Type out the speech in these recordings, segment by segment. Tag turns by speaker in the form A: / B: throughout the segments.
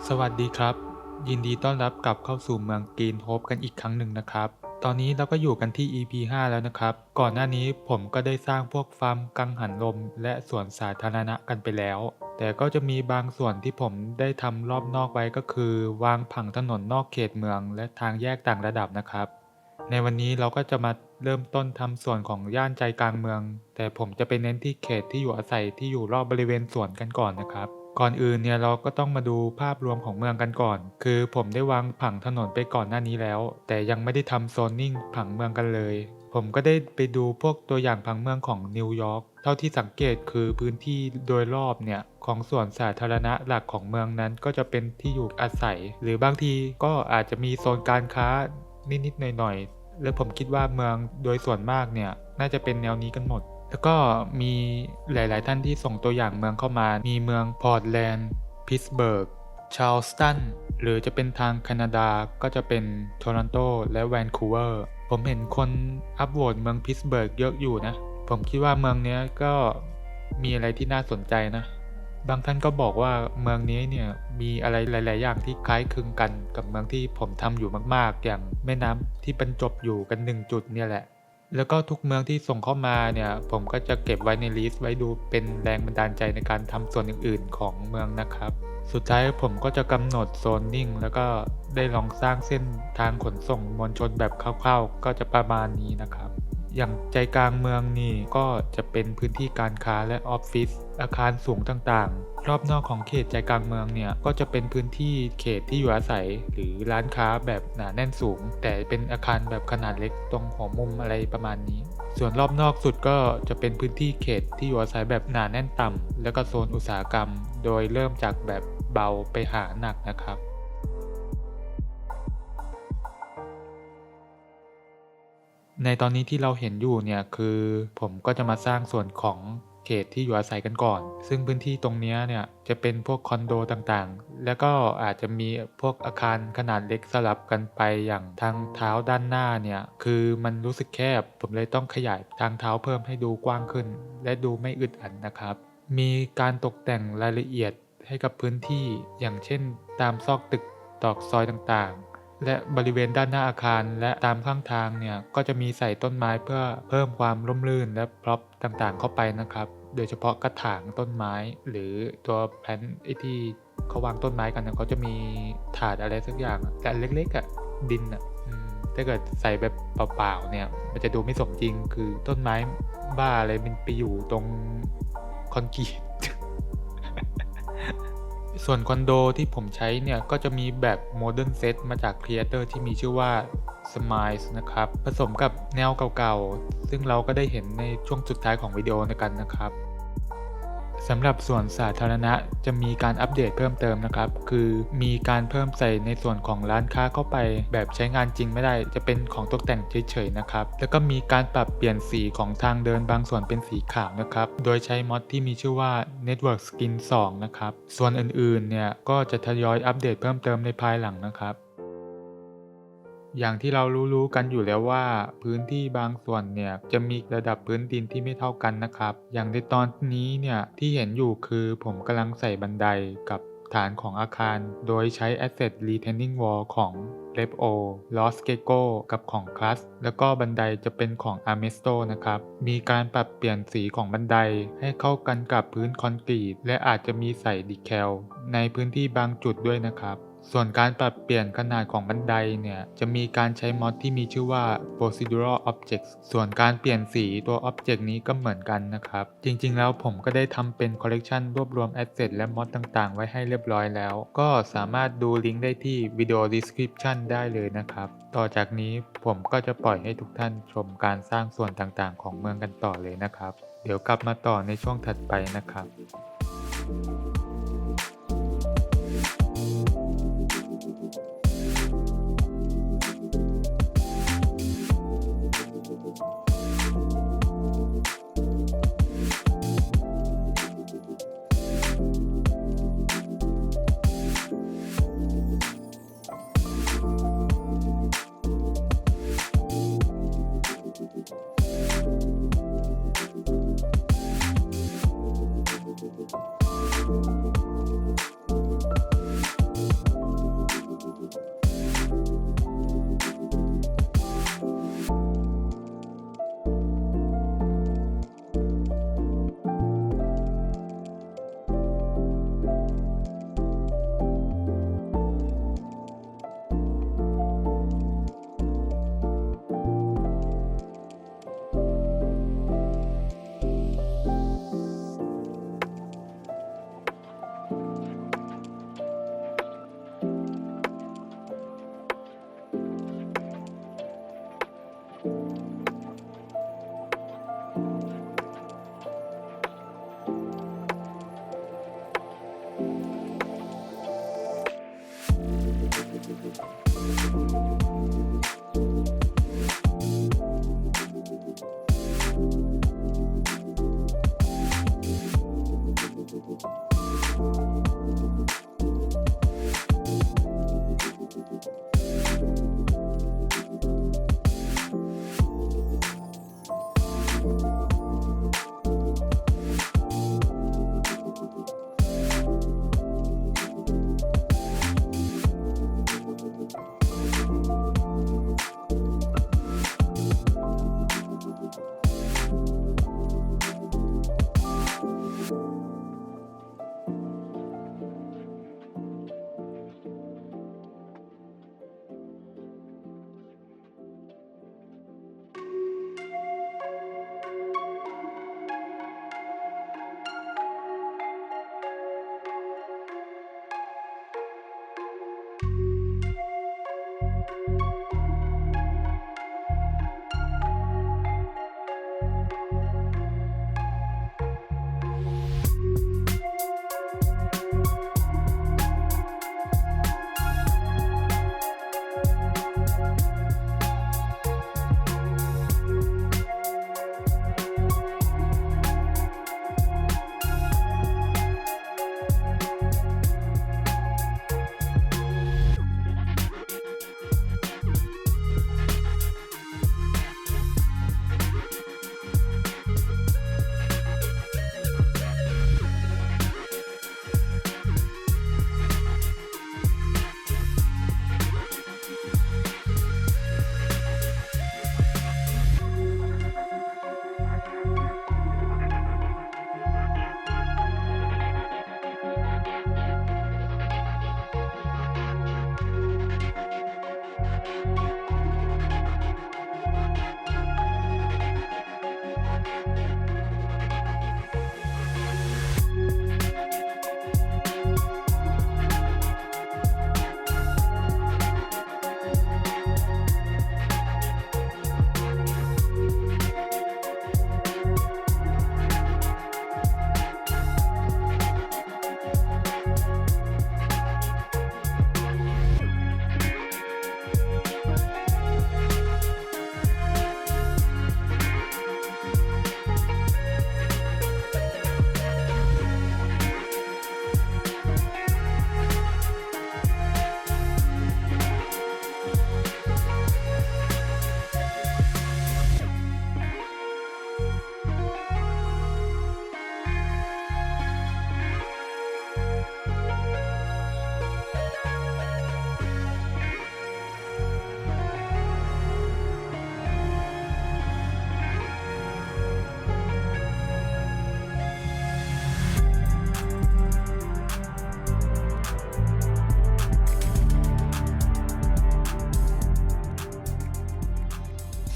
A: สวัสดีครับยินดีต้อนรับกลับเข้าสู่เมืองกรีนโฮปกันอีกครั้งหนึ่งนะครับตอนนี้เราก็อยู่กันที่ EP 5แล้วนะครับก่อนหน้านี้ผมก็ได้สร้างพวกฟาร์มกังหันลมและสวนสาธารณะกันไปแล้วแต่ก็จะมีบางส่วนที่ผมได้ทำรอบนอกไว้ก็คือวางผังถนนนอกเขตเมืองและทางแยกต่างระดับนะครับในวันนี้เราก็จะมาเริ่มต้นทำส่วนของย่านใจกลางเมืองแต่ผมจะไปเน้นที่เขตที่อยู่อาศัยที่อยู่รอบบริเวณสวนกันก่อนนะครับ ก่อนอื่นเนี่ยเราก็ต้องมาดูภาพรวมของเมืองกันก่อน คือผมได้วางผังถนนไปก่อนหน้านี้แล้ว แต่ยังไม่ได้ทำโซนนิ่งผังเมืองกันเลย ผมก็ได้ไปดูพวกตัวอย่างผังเมืองของนิวยอร์กเท่าที่สังเกตคือพื้นที่โดยรอบเนี่ยของส่วนสาธารณะหลักของเมืองนั้นก็จะเป็นที่อยู่อาศัย หรือบางทีก็อาจจะมีโซนการค้านิดๆหน่อยๆและผมคิดว่าเมืองโดยส่วนมากเนี่ยน่าจะเป็นแนวนี้กันหมด แล้วก็มีหลายๆท่านที่ส่งตัวอย่างเมืองเข้ามา มีเมืองพอร์ตแลนด์พิตสเบิร์กชาร์ลสตันหรือจะเป็นทางแคนาดาก็จะเป็นโทรอนโตและแวนคูเวอร์ ผมเห็นคนอัพโหวตเมืองพิตสเบิร์กเยอะอยู่นะ ผมคิดว่าเมืองนี้ก็มีอะไรที่น่าสนใจนะ บางท่านก็บอกว่าเมืองนี้เนี่ยมีอะไรหลายๆอย่างที่คล้ายคลึงกันกับเมืองที่ผมทำอยู่มากๆอย่างแม่น้ำที่บรรจบอยู่กัน1จุดเนี่ยแหละ แล้วก็ทุกเมืองที่ส่งเข้ามาเนี่ยผมก็จะเก็บไว้ในลิสต์ไว้ดูเป็นแรงบันดาลใจในการทำส่วนอื่นๆของเมืองนะครับสุดท้ายผมก็จะกำหนดโซนนิ่งแล้วก็ได้ลองสร้างเส้นทางขนส่งมวลชนแบบคร่าวๆก็จะประมาณนี้นะครับอย่างใจกลางเมืองนี่ก็จะเป็นพื้นที่การค้าและออฟฟิศอาคารสูงต่างๆรอบนอกของเขตใจกลางเมืองเนี่ยก็จะเป็นพื้นที่เขตที่อยู่อาศัยหรือร้านค้าแบบหนาแน่นสูงแต่เป็นอาคารแบบขนาดเล็กตรงหัวมุมอะไรประมาณนี้ส่วนรอบนอกสุดก็จะเป็นพื้นที่เขตที่อยู่อาศัยแบบหนาแน่นต่ำแล้วก็โซนอุตสาหกรรมโดยเริ่มจากแบบเบาไปหาหนักนะครับ ในตอนนี้ที่เราเห็นอยู่เนี่ยคือผมก็จะมาสร้างส่วนของเขตที่อยู่อาศัยกันก่อนซึ่งพื้นที่ตรงนี้เนี่ยจะเป็นพวกคอนโดต่างๆแล้วก็อาจจะมีพวกอาคารขนาดเล็กสลับกันไปอย่างทางเท้าด้านหน้าเนี่ยคือมันรู้สึกแคบผมเลยต้องขยายทางเท้าเพิ่มให้ดูกว้างขึ้นและดูไม่อึดอัดนะครับมีการตกแต่งรายละเอียดให้กับพื้นที่อย่างเช่นตามซอกตึกตรอกซอยต่างๆ และบริเวณด้านหน้าอาคารและตามข้างทางเนี่ยก็จะมีใส่ต้นไม้เพื่อเพิ่มความร่มรื่นและพร็อพต่างๆเข้าไปนะครับโดยเฉพาะกระถางต้นไม้หรือตัวแพลนที่เขาวางต้นไม้กันนะเขาจะมีถาดอะไรสักอย่างแต่อันเล็กๆอ่ะดินอ่ะถ้าเกิดใส่แบบเปล่าๆเนี่ยมันจะดูไม่สมจริงคือต้นไม้บ้าอะไรมันไปอยู่ตรงคอนกรีต ส่วนคอนโดที่ผมใช้เนี่ยก็จะมีแบบ Modern Set มาจากครีเอเตอร์ที่มีชื่อว่า Smiles นะครับผสมกับแนวเก่าๆซึ่งเราก็ได้เห็นในช่วงสุดท้ายของวิดีโอในกันนะครับสำหรับส่วนสาธารณะจะมีการอัปเดตเพิ่มเติมนะครับคือมีการเพิ่มใส่ในส่วนของร้านค้าเข้าไปแบบใช้งานจริงไม่ได้จะเป็นของตกแต่งเฉยๆนะครับแล้วก็มีการปรับเปลี่ยนสีของทางเดินบางส่วนเป็นสีขาวนะครับโดยใช้มอดที่มีชื่อว่า Network Skin 2นะครับส่วนอื่นๆเนี่ยก็จะทยอยอัปเดตเพิ่มเติมในภายหลังนะครับอย่างที่เรารู้ๆกันอยู่แล้วว่าพื้นที่บางส่วนเนี่ยจะมีระดับพื้นดินที่ไม่เท่ากันนะครับอย่างในตอนนี้เนี่ยที่เห็นอยู่คือผมกำลังใส่บันไดกับฐานของอาคารโดยใช้ Asset Retaining Wall ของ Repo Lost Gecko กับของ Class แล้วก็บันไดจะเป็นของ Amesto นะครับมีการปรับเปลี่ยนสีของบันไดให้เข้ากันกับพื้นคอนกรีตและอาจจะมีใส่ดีแคลในพื้นที่บางจุดด้วยนะครับ ส่วนการปรับเปลี่ยนขนาดของบันไดเนี่ยจะมีการใช้มอดที่มีชื่อว่า procedural objects ส่วนการเปลี่ยนสีตัว object นี้ก็เหมือนกันนะครับจริงๆแล้วผมก็ได้ทำเป็น collection รวบรวม asset และมอดต่างๆไว้ให้เรียบร้อยแล้วก็สามารถดูลิงก์ได้ที่วิดีโอ description ได้เลยนะครับต่อจากนี้ผมก็จะปล่อยให้ทุกท่านชมการสร้างส่วนต่างๆของเมืองกันต่อเลยนะครับเดี๋ยวกลับมาต่อในช่วงถัดไปนะครับ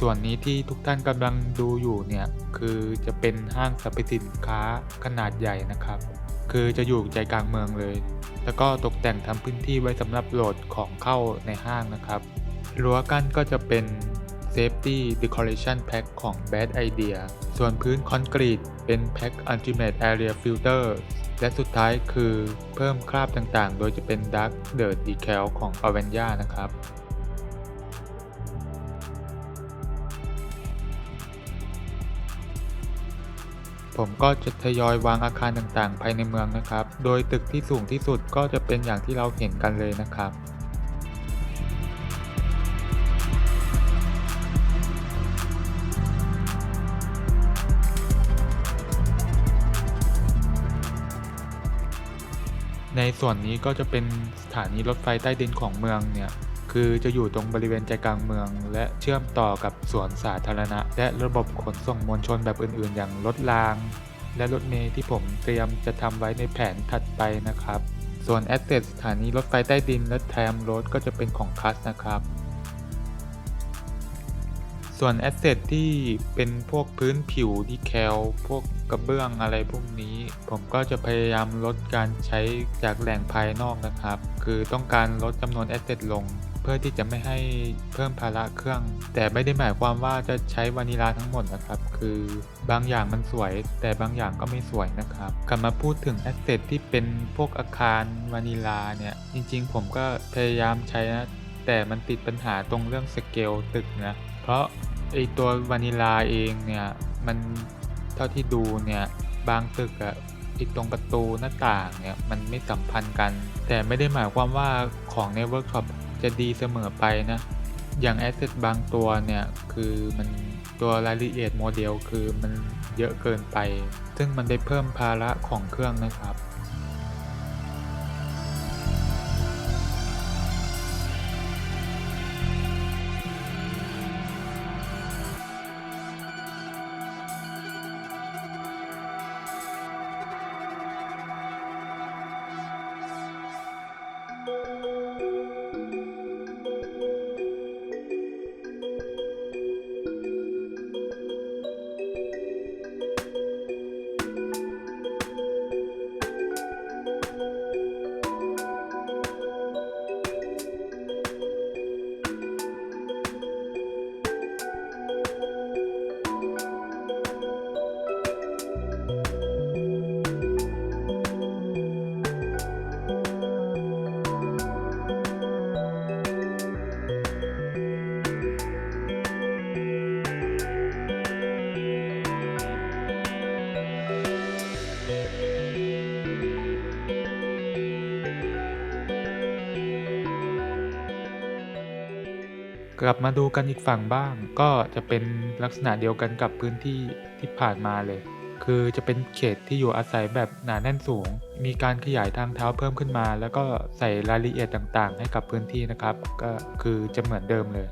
A: ส่วนนี้ที่ทุกท่านกำลังดูอยู่เนี่ยคือจะเป็นห้างสรรพสินค้าขนาดใหญ่นะครับคือจะอยู่ใจกลางเมืองเลยแล้วก็ตกแต่งทำพื้นที่ไว้สำหรับโหลดของเข้าในห้างนะครับรั้วกั้นก็จะเป็น Safety Decoration Pack ของ Bad Idea ส่วนพื้นคอนกรีตเป็น Pack Ultimate Area Filter และสุดท้ายคือเพิ่มคราบต่างๆโดยจะเป็น Dark Dirt Decal ของ Avanja นะครับผมก็จะทยอยวางอาคารต่างๆภายในเมืองนะครับ โดยตึกที่สูงที่สุดก็จะเป็นอย่างที่เราเห็นกันเลยนะครับ ในส่วนนี้ก็จะเป็นสถานีรถไฟใต้ดินของเมืองเนี่ย คือจะอยู่ตรงบริเวณใจกลางเมือง และเชื่อมต่อกับสวนสาธารณะ และระบบขนส่งมวลชนแบบอื่นๆ อย่างรถราง และรถเมล์ที่ผมเตรียมจะทำไว้ในแผนถัดไปนะครับ ส่วนแอสเซทสถานีรถไฟใต้ดินและแทรมโรดก็จะเป็นของคัสนะครับ ส่วนแอสเซทที่เป็นพวกพื้นผิวดีแคลพวกกระเบื้องอะไรพวกนี้ ผมก็จะพยายามลดการใช้จากแหล่งภายนอกนะครับ คือต้องการลดจำนวนแอสเซทลง เพื่อที่จะไม่ให้เพิ่มภาระเครื่องแต่ไม่ได้หมายความว่าจะใช้วานิลาทั้งหมดนะครับคือบางอย่างมันสวยแต่บางอย่างก็ไม่สวยนะครับกลับมาพูดถึงแอสเซทที่เป็นพวกอาคารวานิลาเนี่ยจริงๆผมก็พยายามใช้นะแต่มันติดปัญหาตรงเรื่องสเกลตึกนะเพราะไอตัววานิลาเองเนี่ยมันเท่าที่ดูเนี่ยบางตึกอะไอ้ตรงประตูหน้าต่างเนี่ยมันไม่สัมพันธ์กันแต่ไม่ได้หมายความว่าของในเวิร์กช็อปจะดีเสมอไปนะอย่างแอสเซทบางตัวเนี่ยคือมันตัวรายละเอียดโมเดลคือมันเยอะเกินไปซึ่งมันได้เพิ่มภาระของเครื่องนะครับ กลับมาดูกันอีกฝั่งบ้างก็จะเป็นลักษณะเดียวกันกับพื้นที่ที่ผ่านมาเลยคือจะเป็นเขตที่อยู่อาศัยแบบหนาแน่นสูงมีการขยายทางเท้าเพิ่มขึ้นมาแล้วก็ใส่รายละเอียดต่างๆให้กับพื้นที่นะครับก็คือจะเหมือนเดิมเลย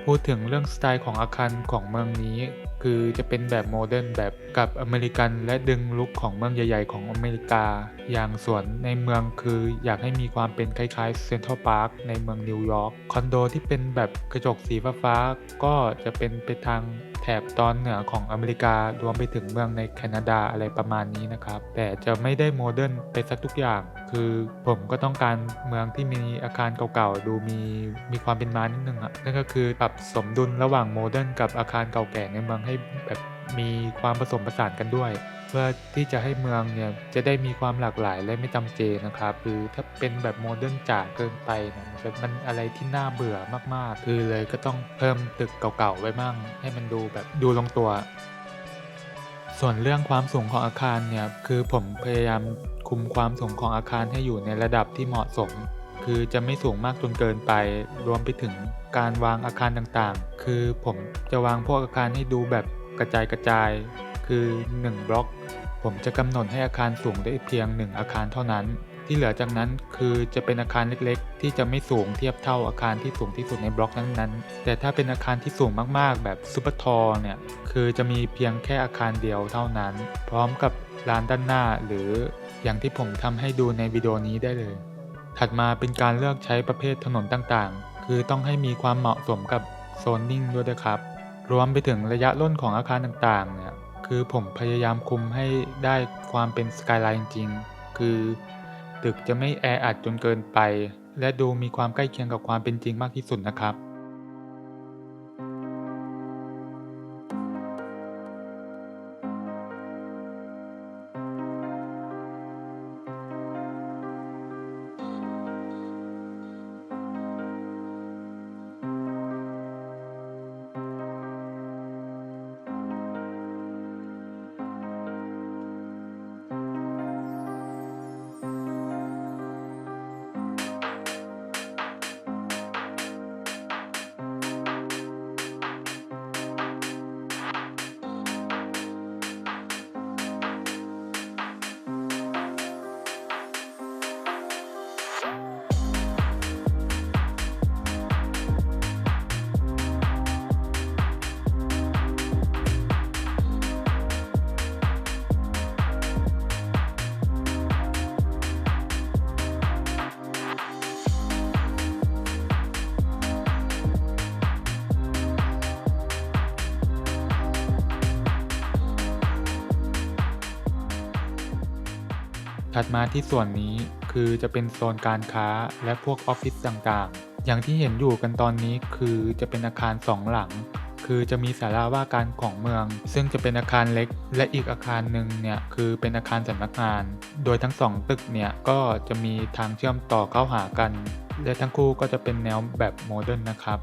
A: พูดถึงเรื่องสไตล์ของอาคารของเมืองนี้คือจะเป็นแบบโมเดิร์นแบบกับอเมริกันและดึงลุคของเมืองใหญ่ๆของอเมริกาอย่างสวนในเมืองคืออยากให้มีความเป็นคล้ายๆเซ็นทรัลพาร์คในเมืองนิวยอร์กคอนโดที่เป็นแบบกระจกสีฟ้าๆก็จะเป็นไปทางแถบตอนเหนือของอเมริการวมไปถึงเมืองในแคนาดาอะไรประมาณนี้นะครับแต่จะไม่ได้โมเดิร์นไปสักทุกอย่างคือผมก็ต้องการเมืองที่มีอาคารเก่าๆดูมีความเป็นมานิดนึงอ่ะนั่นก็คือปรับสมดุลระหว่างโมเดิร์นกับอาคารเก่าแก่ในเมืองให้แบบมีความผสมผสานกันด้วยเพื่อที่จะให้เมืองเนี่ยจะได้มีความหลากหลายและไม่จำเจนะครับคือถ้าเป็นแบบโมเดิร์นจ๋าเกินไปเนี่ยมันอะไรที่น่าเบื่อมากๆคือเลยก็ต้องเพิ่มตึกเก่าๆไว้มั่งให้มันดูแบบดูลงตัว ส่วนเรื่องความสูงของอาคารเนี่ยคือผมพยายามคุมความสูงของอาคารให้อยู่ในระดับที่เหมาะสมคือจะไม่สูงมากจนเกินไปรวมไปถึงการวางอาคารต่างๆคือผมจะวางพวกอาคารให้ดูแบบกระจายคือ1บล็อกผมจะกำหนดให้อาคารสูงได้เพียง1อาคารเท่านั้นที่เหลือจากนั้นคือจะเป็นอาคารเล็กๆที่จะไม่สูงเทียบเท่าอาคารที่สูงที่สุดในบล็อกนั้นๆแต่ถ้าเป็นอาคารที่สูงมากๆแบบซูเปอร์ทอลเนี่ยคือจะมีเพียงแค่อาคารเดียวเท่านั้นพร้อมกับลานด้านหน้าหรืออย่างที่ผมทำให้ดูในวิดีโอนี้ได้เลยถัดมาเป็นการเลือกใช้ประเภทถนนต่างๆคือต้องให้มีความเหมาะสมกับโซนนิ่งด้วยนะครับรวมไปถึงระยะร่นของอาคารต่างๆเนี่ยคือผมพยายามคุมให้ได้ความเป็นสกายไลน์จริงๆคือตึกจะไม่แออัดจนเกินไปและดูมีความใกล้เคียงกับความเป็นจริงมากที่สุดนะครับ ถัดมาที่ส่วนนี้คือจะเป็นโซนการค้าและพวกออฟฟิศต่างๆอย่างที่เห็นอยู่กันตอนนี้คือจะเป็นอาคาร2หลังคือจะมีศาลาว่าการของเมืองซึ่งจะเป็นอาคารเล็กและอีกอาคารหนึ่งเนี่ยคือเป็นอาคารสำนักงานโดยทั้ง2ตึกเนี่ยก็จะมีทางเชื่อมต่อเข้าหากันและทั้งคู่ก็จะเป็นแนวแบบโมเดิร์นนะครับ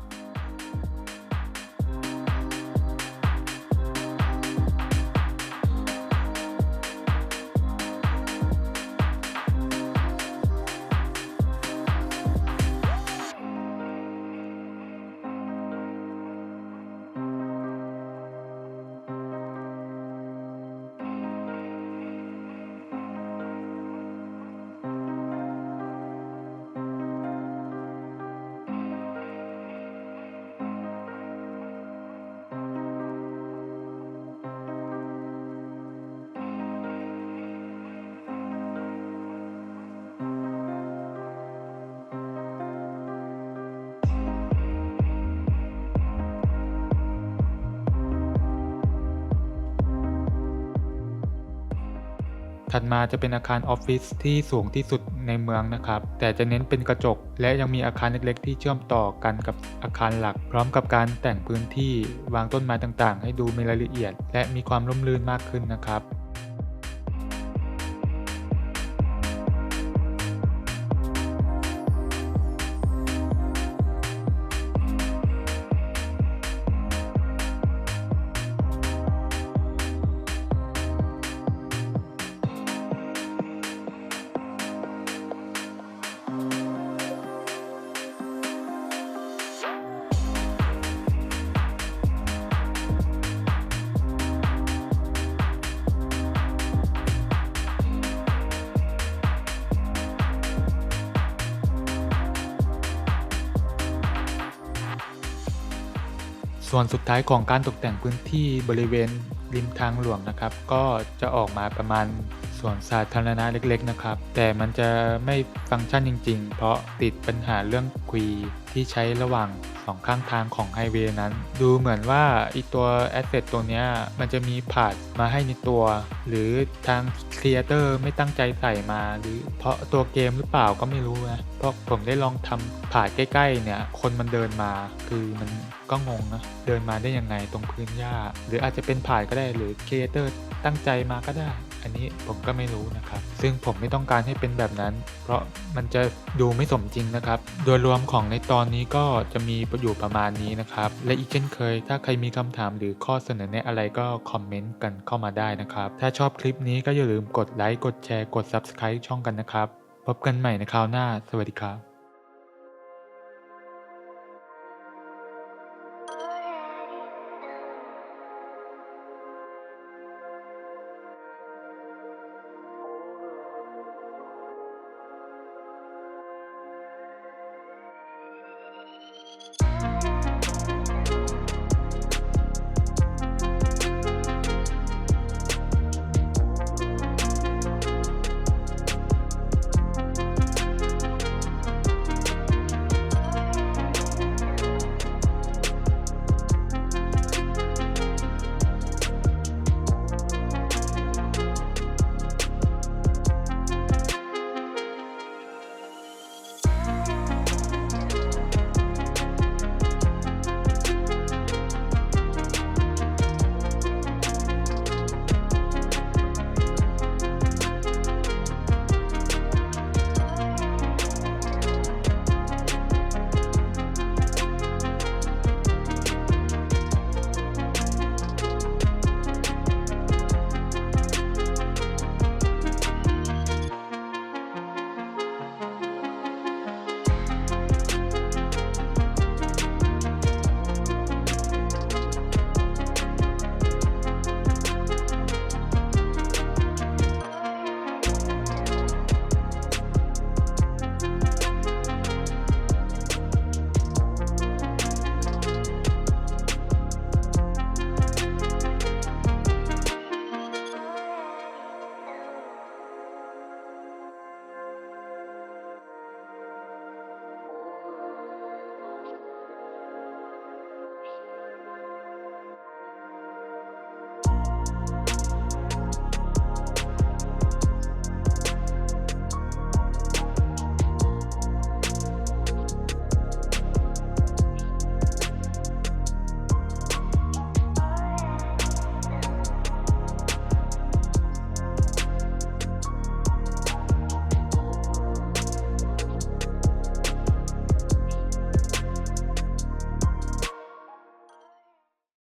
A: ถัดมาจะเป็นอาคารออฟฟิศที่สูงที่สุดในเมืองนะครับแต่จะเน้นเป็นกระจกและยังมีอาคารเล็กๆที่เชื่อมต่อกันกับอาคารหลักพร้อมกับการแต่งพื้นที่วางต้นไม้ต่างๆให้ดูมีรายละเอียดและมีความร่มรื่นมากขึ้นนะครับ ส่วนสุดท้ายของการตกแต่งพื้นที่บริเวณริมทางหลวงนะครับก็จะออกมาประมาณสวนสาธารณะเล็กๆนะครับแต่มันจะไม่ฟังก์ชันจริงๆเพราะติดปัญหาเรื่องควีที่ใช้ระหว่าง2ข้างทางของไฮเวย์นั้นดูเหมือนว่าอีตัวแอสเซทตัวเนี้ยมันจะมีพาร์ทมาให้ในตัวหรือทางครีเอเตอร์ไม่ตั้งใจใส่มาหรือเพราะตัวเกมหรือเปล่าก็ไม่รู้นะเพราะผมได้ลองทำพาร์ทใกล้ๆเนี่ยคนมันเดินมาคือมันก็งงนะเดินมาได้ยังไงตรงพื้นหญ้าหรืออาจจะเป็นพาร์ทก็ได้หรือครีเอเตอร์ตั้งใจมาก็ได้อันนี้ผมก็ไม่รู้นะครับซึ่งผมไม่ต้องการให้เป็นแบบนั้นเพราะมันจะดูไม่สมจริงนะครับโดยรวมของในตอนนี้ก็จะมีอยู่ประมาณนี้นะครับและอีกเช่นเคยถ้าใครมีคำถามหรือข้อเสนอแนะอะไรก็คอมเมนต์กันเข้ามาได้นะครับถ้าชอบคลิปนี้ก็อย่าลืมกดไลค์กดแชร์กด Subscribe ช่องกันนะครับพบกันใหม่ในคราวหน้าสวัสดีครับ